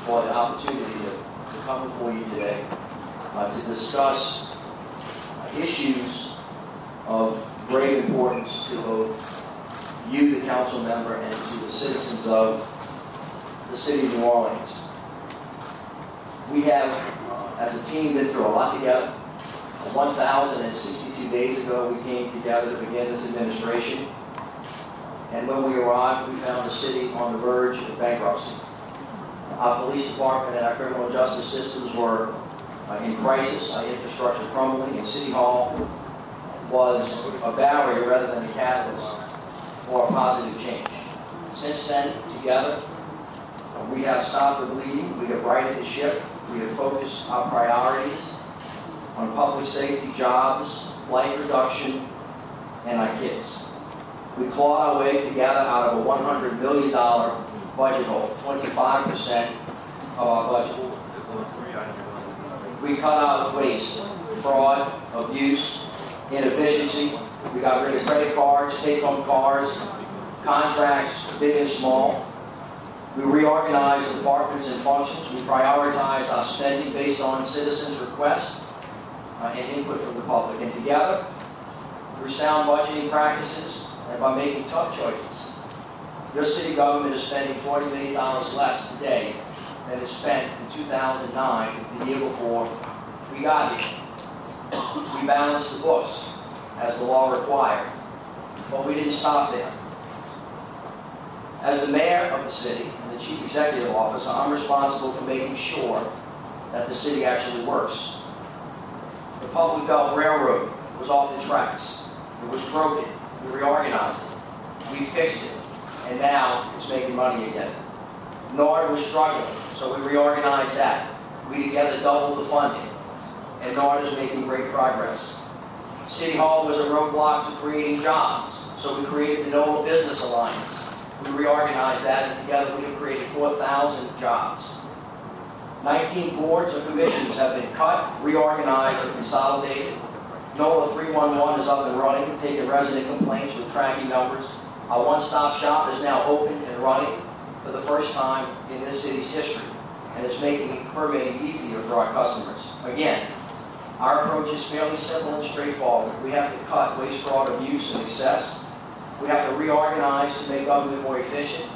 for the opportunity to come before you today to discuss issues of great importance to both you, the council member, and to the citizens of the city of New Orleans. We have, as a team, been through a lot together. 1,062 days ago, we came together to begin this administration. And when we arrived, we found the city on the verge of bankruptcy. Our police department and our criminal justice systems were in crisis, our infrastructure crumbling, and City Hall was a barrier rather than a catalyst for a positive change. Since then, together, we have stopped the bleeding, we have righted the ship, we have focused our priorities on public safety, jobs, blight reduction, and our kids. We clawed our way together out of a $100 million budget hole, 25% of our budget. We cut out waste, fraud, abuse, inefficiency. We got rid of credit cards, take-home cars, contracts, big and small. We reorganized departments and functions. We prioritized our spending based on citizens' requests and input from the public. And together, through sound budgeting practices and by making tough choices, your city government is spending $40 million less today than it spent in 2009, the year before we got here. We balanced the books as the law required, but we didn't stop there. As the mayor of the city and the chief executive officer, I'm responsible for making sure that the city actually works. The Public Belt Railroad was off the tracks. It was broken. We reorganized it. We fixed it. And now it's making money again. NORD was struggling, so we reorganized that. We together doubled the funding. And NORD is making great progress. City Hall was a roadblock to creating jobs, so we created the NOLA Business Alliance. We reorganized that, and together we have created 4,000 jobs. 19 boards or commissions have been cut, reorganized, or consolidated. NOLA 311 is up and running, taking resident complaints with tracking numbers. Our one-stop shop is now open and running for the first time in this city's history, and it's making permitting easier for our customers. Again, our approach is fairly simple and straightforward. We have to cut waste, fraud, abuse, and excess. We have to reorganize to make government more efficient.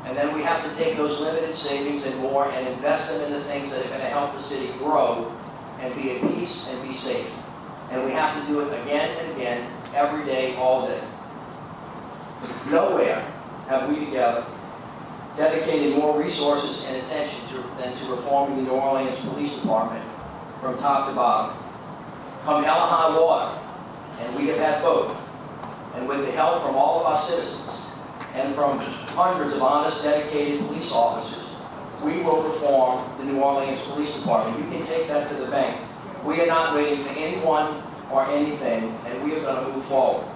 And then we have to take those limited savings and more and invest them in the things that are going to help the city grow and be at peace and be safe. And we have to do it again and again, every day, all day. Nowhere have we together dedicated more resources and attention than to reforming the New Orleans Police Department from top to bottom. Come hell or high water, and we have had both. And with the help from all of our citizens and from hundreds of honest, dedicated police officers, we will reform the New Orleans Police Department. You can take that to the bank. We are not waiting for anyone or anything, and we are going to move forward.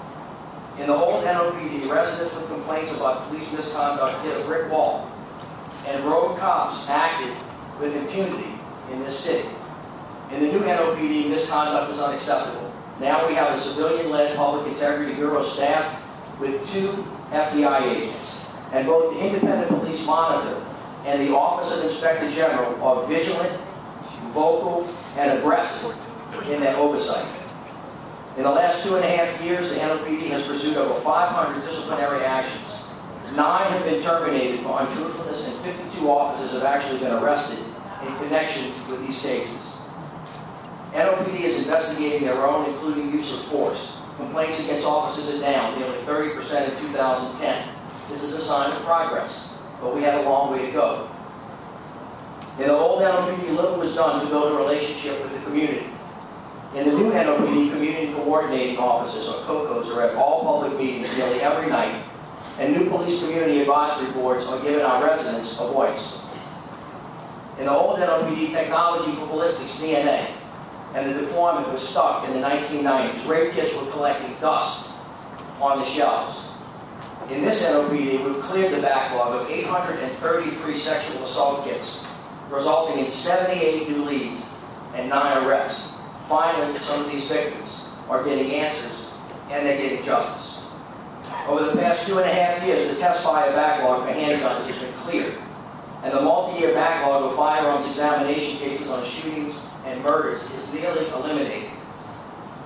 In the old NOPD, residents with complaints about police misconduct hit a brick wall, and rogue cops acted with impunity in this city. In the new NOPD, misconduct is unacceptable. Now we have a civilian-led Public Integrity Bureau staff with 2 FBI agents. And both the Independent Police Monitor and the Office of Inspector General are vigilant, vocal, and aggressive in their oversight. In the last 2.5 years, the NOPD has pursued over 500 disciplinary actions. 9 have been terminated for untruthfulness, and 52 officers have actually been arrested in connection with these cases. NOPD is investigating their own, including use of force. Complaints against officers are down nearly 30% in 2010. This is a sign of progress, but we have a long way to go. In the old NOPD, little was done to build a relationship with the community. In the new NOPD, community coordinating officers, or COCOs, are at all public meetings nearly every night, and new police community advisory boards are giving our residents a voice. In the old NOPD, technology for ballistics, DNA, and the deployment was stuck in the 1990s. Rape kits were collecting dust on the shelves. In this NOPD, we've cleared the backlog of 833 sexual assault kits, resulting in 78 new leads and 9 arrests. Finally, some of these victims are getting answers, and they're getting justice. Over the past 2.5 years, the test fire backlog for handguns has been cleared, and the multi-year backlog of cross-examination cases on shootings and murders is nearly eliminated.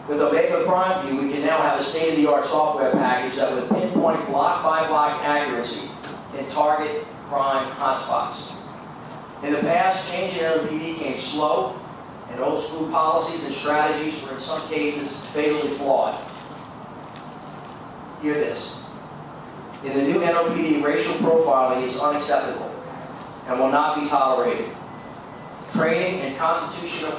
With Omega Crime View, we can now have a state-of-the-art software package that with pinpoint block-by-block accuracy can target crime hotspots. In the past, changing NOPD came slow, and old-school policies and strategies were in some cases fatally flawed. Hear this. In the new NOPD, racial profiling is unacceptable and will not be tolerated. Training and constitutional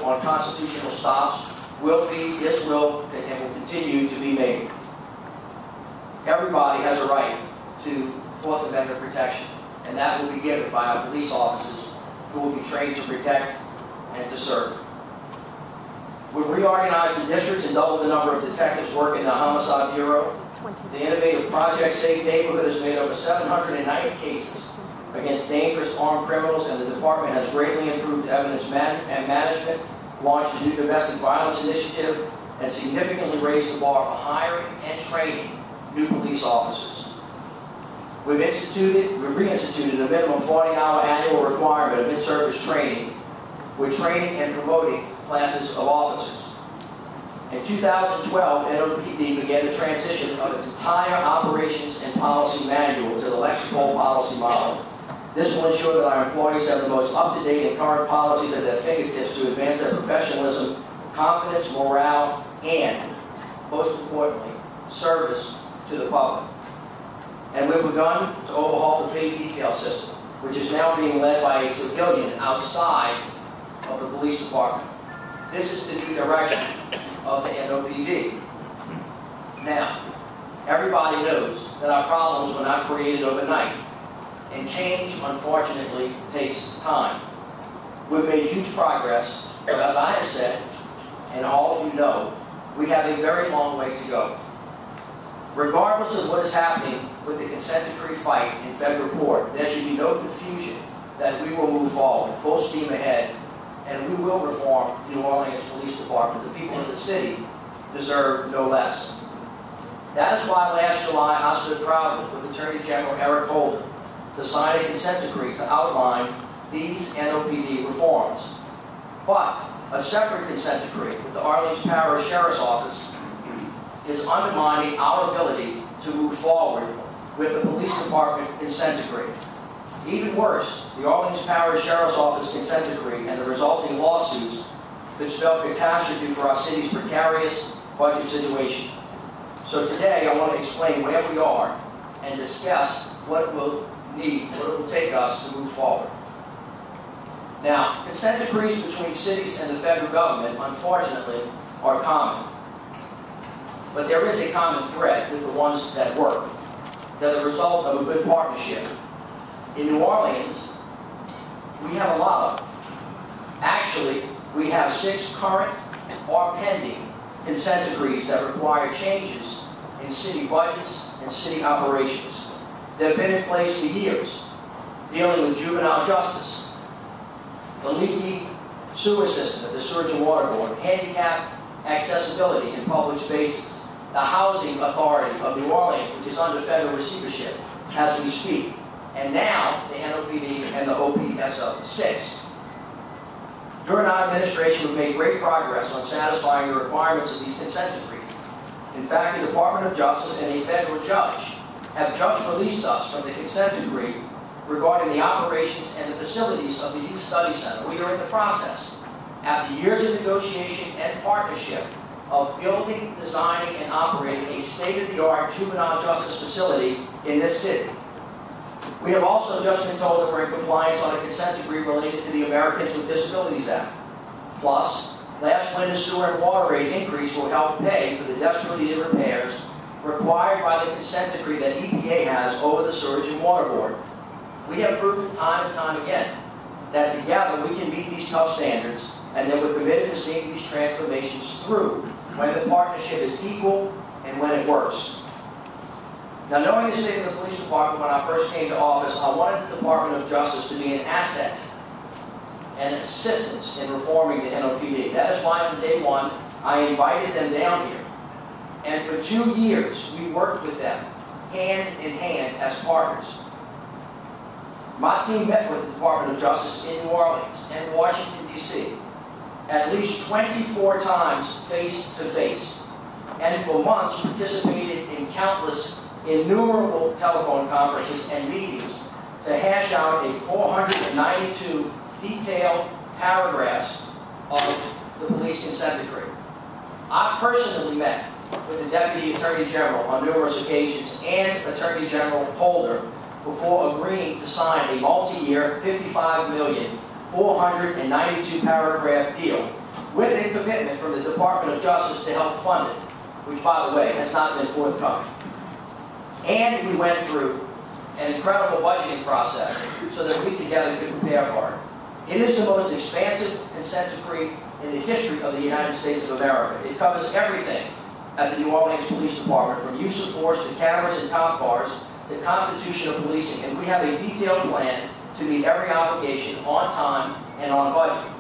stops will be, and will continue to be made. Everybody has a right to Fourth Amendment protection, and that will be given by our police officers who will be trained to protect and to serve. We've reorganized the districts and doubled the number of detectives working in the Homicide Bureau. The innovative Project Safe Neighborhood has made over 790 cases against dangerous armed criminals, and the department has greatly improved evidence management, launched a new domestic violence initiative, and significantly raised the bar for hiring and training new police officers. We've reinstituted a minimum 40-hour annual requirement of in-service training. We're training and promoting classes of officers. In 2012, NOPD began the transition of its entire operations and policy manual to the Lexicol policy model. This will ensure that our employees have the most up-to-date and current policies at their fingertips to advance their professionalism, confidence, morale, and, most importantly, service to the public. And we've begun to overhaul the pay detail system, which is now being led by a civilian outside of the police department. This is the new direction of the NOPD. Now, everybody knows that our problems were not created overnight, and change, unfortunately, takes time. We've made huge progress, but as I have said, and all of you know, we have a very long way to go. Regardless of what is happening with the consent decree fight in federal court, there should be no confusion that we will move forward, full steam ahead, and we will reform the New Orleans Police Department. The people of the city deserve no less. That is why last July I stood proudly with Attorney General Eric Holder to sign a consent decree to outline these NOPD reforms. But a separate consent decree with the Orleans Parish Sheriff's Office is undermining our ability to move forward with the police department consent decree. Even worse, the Orleans Parish Sheriff's Office consent decree and the resulting lawsuits could spell catastrophe for our city's precarious budget situation. So today I want to explain where we are and discuss what it will take us to move forward. Now, consent decrees between cities and the federal government, unfortunately, are common. But there is a common thread with the ones that work. They're the result of a good partnership. In New Orleans, we have a lot of them. Actually, we have 6 current or pending consent decrees that require changes in city budgets and city operations. They've been in place for years, dealing with juvenile justice, the leaky sewer system at the Sewage and Water Board, handicap accessibility in public spaces, the Housing Authority of New Orleans, which is under federal receivership as we speak, and now the NOPD and the OPSO, 6. During our administration, we've made great progress on satisfying the requirements of these consent decrees. In fact, the Department of Justice and a federal judge have just released us from the consent decree regarding the operations and the facilities of the Youth Study Center. We are in the process, after years of negotiation and partnership, of building, designing, and operating a state-of-the-art juvenile justice facility in this city. We have also just been told that we're in compliance on a consent decree related to the Americans with Disabilities Act. Plus, last winter's sewer and water rate increase will help pay for the desperately needed repairs required by the consent decree that EPA has over the Sewage and Water Board. We have proven time and time again that together we can meet these tough standards, and that we're committed to seeing these transformations through when the partnership is equal and when it works. Now, knowing the state of the police department when I first came to office, I wanted the Department of Justice to be an asset and assistance in reforming the NOPD. That is why on day one, I invited them down here. And for 2 years, we worked with them hand in hand as partners. My team met with the Department of Justice in New Orleans and Washington, D.C. at least 24 times face-to-face, and for months participated in countless, innumerable telephone conferences and meetings to hash out a 492 detailed paragraphs of the police consent decree. I personally met with the Deputy Attorney General on numerous occasions and Attorney General Holder before agreeing to sign a multi-year $55 million, 492 paragraph deal with a commitment from the Department of Justice to help fund it, which, by the way, has not been forthcoming. And we went through an incredible budgeting process so that we together could prepare for it. It is the most expansive consent decree in the history of the United States of America. It covers everything at the New Orleans Police Department, from use of force to cameras and cop cars to constitutional policing. And we have a detailed plan to meet every obligation on time and on budget.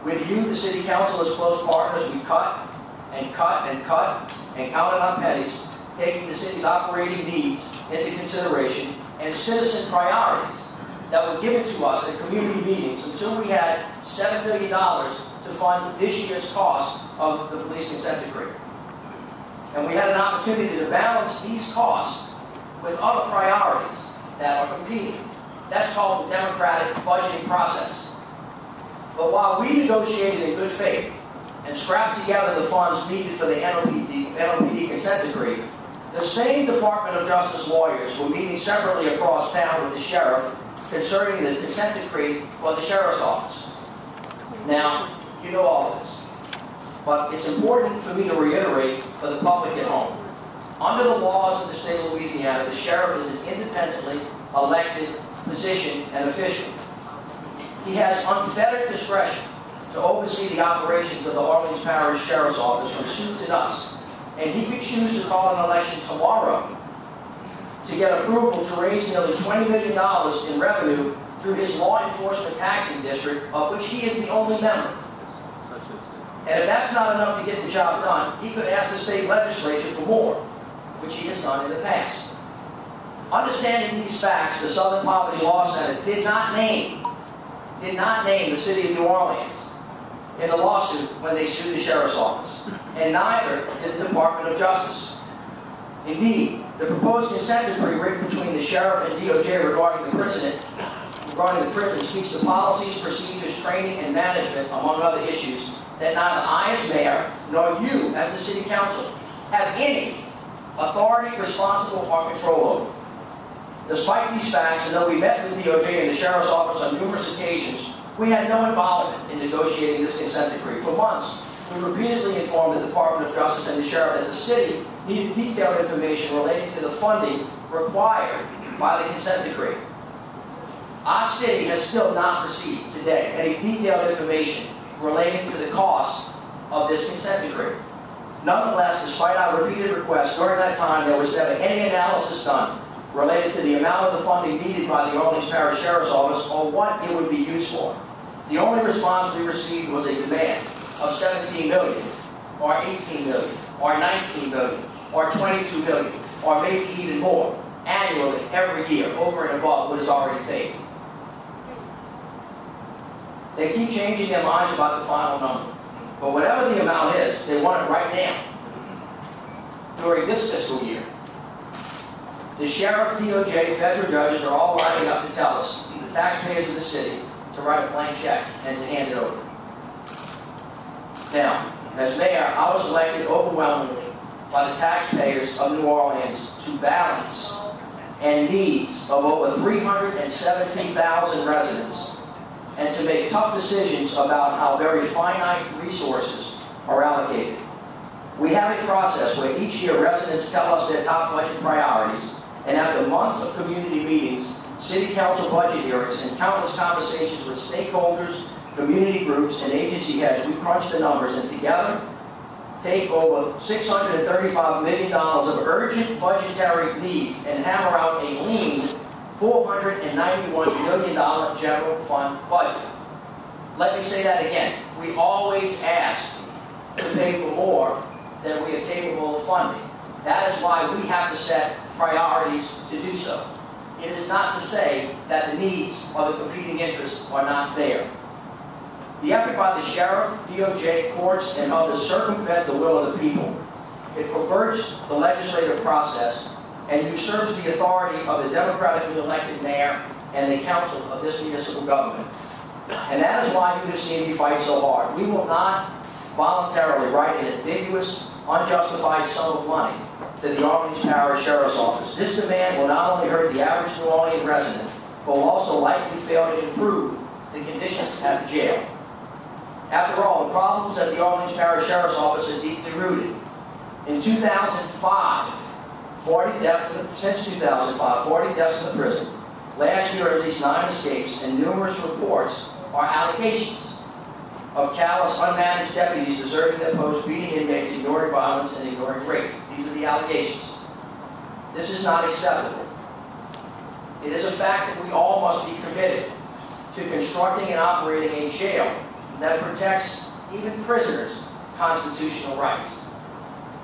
With you, the City Council, as close partners, we cut and cut and cut and counted on pennies, taking the city's operating needs into consideration and citizen priorities that were given to us at community meetings until we had $7 billion to fund this year's cost of the police consent decree. And we had an opportunity to balance these costs with other priorities that are competing. That's called the democratic budgeting process. But while we negotiated in good faith and scrapped together the funds needed for the NOPD consent decree, the same Department of Justice lawyers were meeting separately across town with the sheriff concerning the consent decree for the sheriff's office. Now, you know all of this, but it's important for me to reiterate for the public at home. Under the laws of the state of Louisiana, the sheriff is an independently elected position and official. He has unfettered discretion to oversee the operations of the Orleans Parish Sheriff's Office from soup to nuts, and he could choose to call an election tomorrow to get approval to raise nearly $20 million in revenue through his law enforcement taxing district, of which he is the only member. And if that's not enough to get the job done, he could ask the state legislature for more, which he has done in the past. Understanding these facts, the Southern Poverty Law Center did not name the city of New Orleans in the lawsuit when they sued the sheriff's office, and neither did the Department of Justice. Indeed, the proposed consent decree written between the sheriff and DOJ regarding the prison speaks to policies, procedures, training, and management, among other issues, that neither I as mayor nor you as the city council have any authority, responsible, or control over. Despite these facts, and though we met with DOJ and the sheriff's office on numerous occasions, we had no involvement in negotiating this consent decree. For months, we repeatedly informed the Department of Justice and the sheriff that the city needed detailed information relating to the funding required by the consent decree. Our city has still not received today any detailed information relating to the cost of this consent decree. Nonetheless, despite our repeated requests during that time, there was never any analysis done related to the amount of the funding needed by the Orleans Parish Sheriff's Office or what it would be used for. The only response we received was a demand of $17 million, or $18 million, or $19 million, or $22 million, or maybe even more, annually, every year, over and above what is already paid. They keep changing their minds about the final number. But whatever the amount is, they want it right now, during this fiscal year. The sheriff, DOJ, federal judges are all lining up to tell us, the taxpayers of the city, to write a blank check and to hand it over. Now, as mayor, I was elected overwhelmingly by the taxpayers of New Orleans to balance and needs of over 317,000 residents and to make tough decisions about how very finite resources are allocated. We have a process where each year residents tell us their top budget priorities, and after months of community meetings, city council budget hearings, and countless conversations with stakeholders, community groups, and agency heads, we crunch the numbers and together take over $635 million of urgent budgetary needs and hammer out a lean $491 million general fund budget. Let me say that again. We always ask to pay for more than we are capable of funding. That is why we have to set priorities to do so. it is not to say that the needs or the competing interests are not there. The effort by the sheriff, DOJ, courts, and others circumvent the will of the people. It perverts the legislative process and usurps the authority of the democratically elected mayor and the council of this municipal government. And that is why you have seen me fight so hard. We will not voluntarily write an ambiguous, unjustified sum of money to the Orleans Parish Sheriff's Office. This demand will not only hurt the average New Orleans resident, but will also likely fail to improve the conditions at the jail. After all, the problems at the Orleans Parish Sheriff's Office are deeply rooted. In 2005, 40 deaths in the prison. Last year, at least 9 escapes, and numerous reports are allegations of callous, unmanaged deputies deserting their posts, beating inmates, ignoring violence, and ignoring rape. These are the allegations. This is not acceptable. It is a fact that we all must be committed to constructing and operating a jail that protects even prisoners' constitutional rights.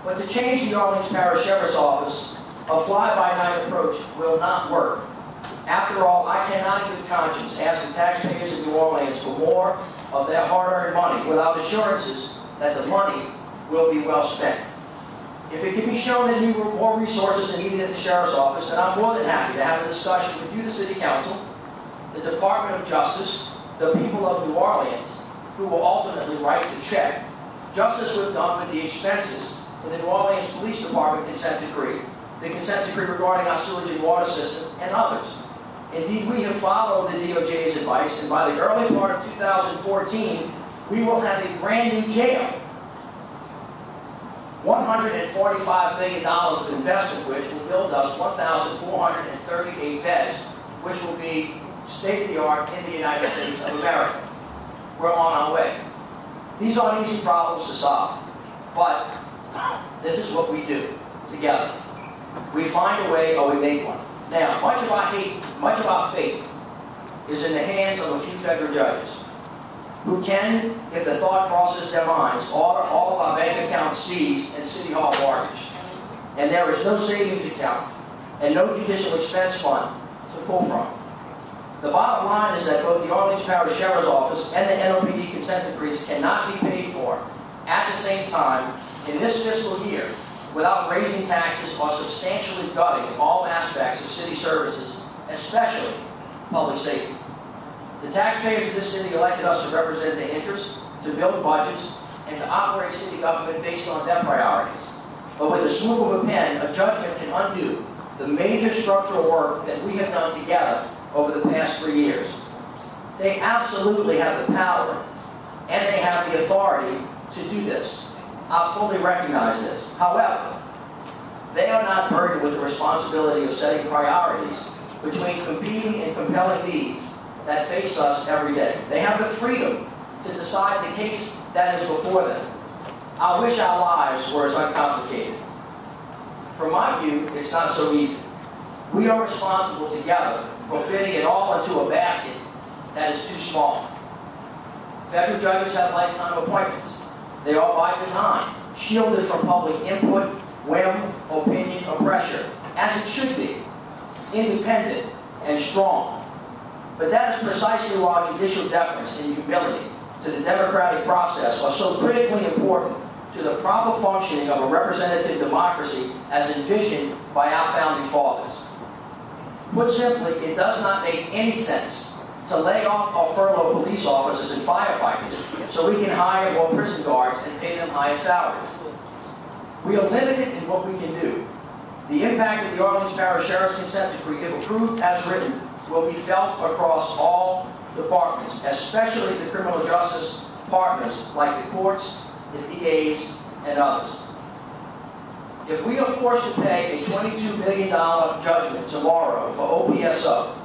But to change the Orleans Parish Sheriff's Office, a fly-by-night approach will not work. After all, I cannot in good conscience ask the taxpayers of New Orleans for more of their hard-earned money without assurances that the money will be well spent. If it can be shown that more resources are needed at the Sheriff's Office, then I'm more than happy to have a discussion with you, the City Council, the Department of Justice, the people of New Orleans, who will ultimately write the check, just as we've done with the expenses for the New Orleans Police Department consent decree, the consent decree regarding our sewage and water system, and others. Indeed, we have followed the DOJ's advice, and by the early part of 2014, we will have a brand new jail. $145 million of investment, which will build us 1,438 beds, which will be state-of-the-art in the United States of America. We're on our way. These aren't easy problems to solve, but this is what we do together. We find a way or we make one. Now, much of our fate is in the hands of a few federal judges who can, if the thought crosses their minds, order all of our bank accounts seized and City Hall mortgaged. And there is no savings account and no judicial expense fund to pull from. The bottom line is that both the Orleans Parish Sheriff's Office and the NOPD consent decrees cannot be paid for at the same time in this fiscal year without raising taxes or substantially gutting all aspects of city services, especially public safety. The taxpayers of this city elected us to represent their interests, to build budgets, and to operate city government based on their priorities. But with a swoop of a pen, a judgment can undo the major structural work that we have done together over the past 3 years. They absolutely have the power and they have the authority to do this. I fully recognize this. However, they are not burdened with the responsibility of setting priorities between competing and compelling needs that face us every day. They have the freedom to decide the case that is before them. I wish our lives were as uncomplicated. From my view, it's not so easy. We are responsible together for fitting it all into a basket that is too small. Federal judges have lifetime appointments. They are by design, shielded from public input, whim, opinion, or pressure, as it should be, independent and strong. But that is precisely why judicial deference and humility to the democratic process are so critically important to the proper functioning of a representative democracy as envisioned by our founding fathers. Put simply, it does not make any sense to lay off or furlough police officers and firefighters so we can hire more prison guards and pay them higher salaries. We are limited in what we can do. The impact of the Orleans Parish Sheriff's consent decree, if approved as written, will be felt across all departments, especially the criminal justice partners like the courts, the DAs, and others. If we are forced to pay a $22 million judgment tomorrow for OPSO,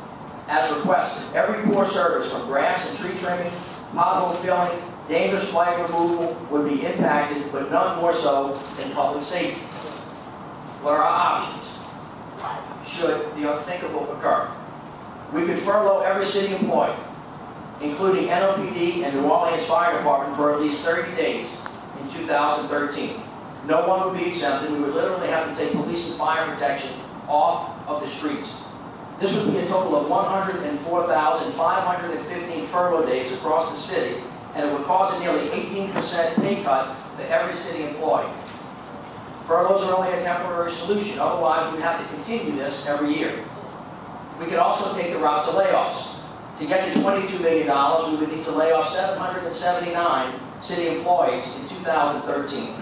as requested, every poor service from grass and tree trimming, pothole filling, dangerous flag removal would be impacted, but none more so than public safety. What are our options should the unthinkable occur? We could furlough every city employee, including NOPD and New Orleans Fire Department, for at least 30 days in 2013. No one would be exempted. We would literally have to take police and fire protection off of the streets. This would be a total of 104,515 furlough days across the city, and it would cause a nearly 18% pay cut for every city employee. Furloughs are only a temporary solution, otherwise we'd have to continue this every year. We could also take the route to layoffs. To get to $22 million, we would need to lay off 779 city employees in 2013.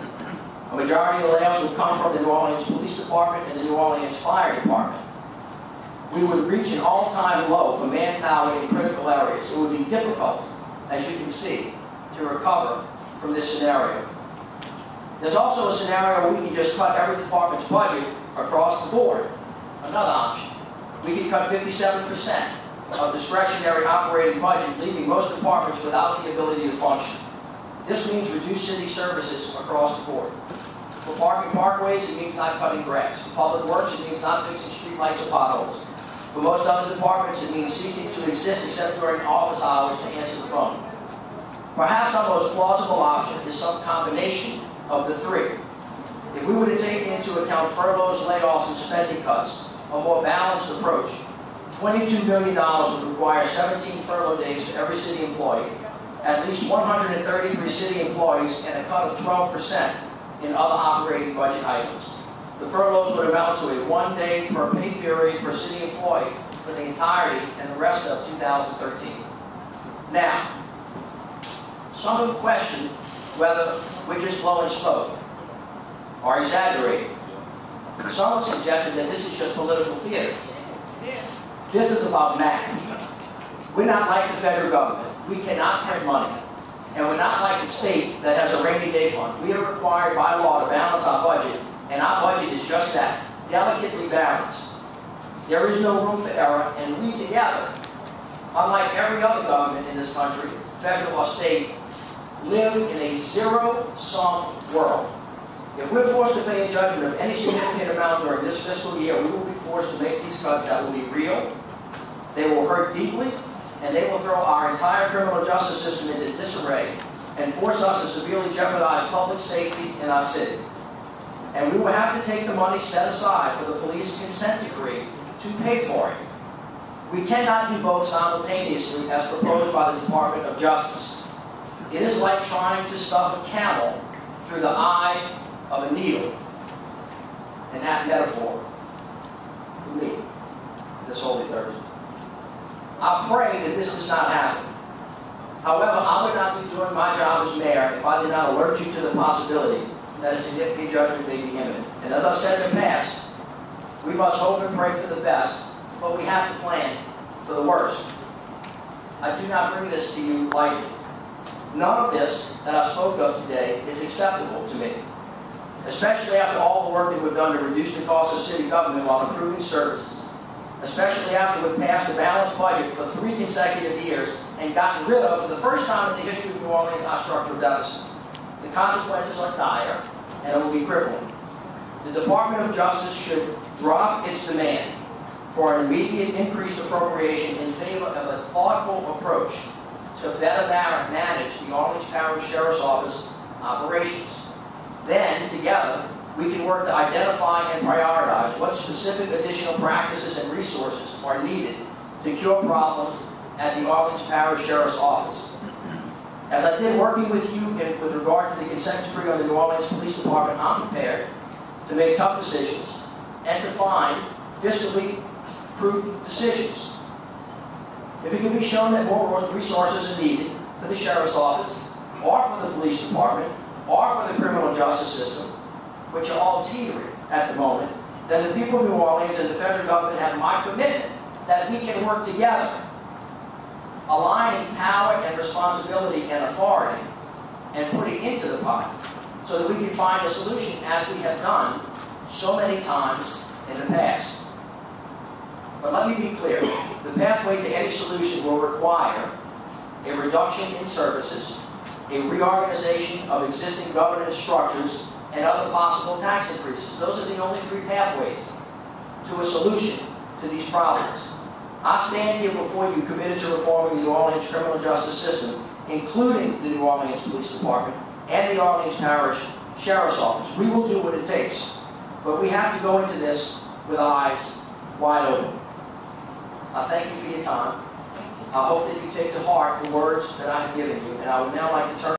A majority of the layoffs would come from the New Orleans Police Department and the New Orleans Fire Department. We would reach an all-time low for manpower in critical areas. It would be difficult, as you can see, to recover from this scenario. There's also a scenario where we can just cut every department's budget across the board. Another option. We could cut 57% of discretionary operating budget, leaving most departments without the ability to function. This means reduced city services across the board. For parking parkways, it means not cutting grass. For public works, it means not fixing streetlights or potholes. For most other departments, it means ceasing to exist except during office hours to answer the phone. Perhaps our most plausible option is some combination of the three. If we were to take into account furloughs, layoffs, and spending cuts, a more balanced approach, $22 million would require 17 furlough days for every city employee, at least 133 city employees, and a cut of 12% in other operating budget items. The furloughs would amount to a 1 day per pay period per city employee for the entirety and the rest of 2013. Now, some have questioned whether we're just blowing smoke or exaggerating. Some have suggested that this is just political theater. This is about math. We're not like the federal government. We cannot print money. And we're not like the state that has a rainy day fund. We are required by law to balance our budget, and our budget is just that, delicately balanced. There is no room for error, and we together, unlike every other government in this country, federal or state, live in a zero-sum world. If we're forced to pay a judgment of any significant amount during this fiscal year, we will be forced to make these cuts that will be real, they will hurt deeply, and they will throw our entire criminal justice system into disarray and force us to severely jeopardize public safety in our city. And we will have to take the money set aside for the police consent decree to pay for it. We cannot do both simultaneously as proposed by the Department of Justice. It is like trying to stuff a camel through the eye of a needle. And that metaphor, for me, this Holy Thursday. I pray that this does not happen. However, I would not be doing my job as mayor if I did not alert you to the possibility that a significant judgment may be imminent. And as I've said in the past, we must hope and pray for the best, but we have to plan for the worst. I do not bring this to you lightly. None of this that I spoke of today is acceptable to me, especially after all the work that we've done to reduce the cost of city government while improving services, especially after we've passed a balanced budget for 3 consecutive years and gotten rid of, for the first time in the history of New Orleans, our structural deficit. The consequences are dire, and it will be crippling. The Department of Justice should drop its demand for an immediate increased appropriation in favor of a thoughtful approach to better manage the Orleans Parish Sheriff's Office operations. Then, together, we can work to identify and prioritize what specific additional practices and resources are needed to cure problems at the Orleans Parish Sheriff's Office. As I did working with you with regard to the consent decree on the New Orleans Police Department, I'm prepared to make tough decisions and to find fiscally prudent decisions. If it can be shown that more resources are needed for the Sheriff's Office, or for the Police Department, or for the criminal justice system, which are all teetering at the moment, then the people of New Orleans and the federal government have my commitment that we can work together, aligning power and responsibility and authority and putting into the pot so that we can find a solution as we have done so many times in the past. But let me be clear, the pathway to any solution will require a reduction in services, a reorganization of existing governance structures, and other possible tax increases. Those are the only 3 pathways to a solution to these problems. I stand here before you committed to reforming the New Orleans criminal justice system, including the New Orleans Police Department and the Orleans Parish Sheriff's Office. We will do what it takes, but we have to go into this with eyes wide open. I thank you for your time. I hope that you take to heart the words that I have given you, and I would now like to turn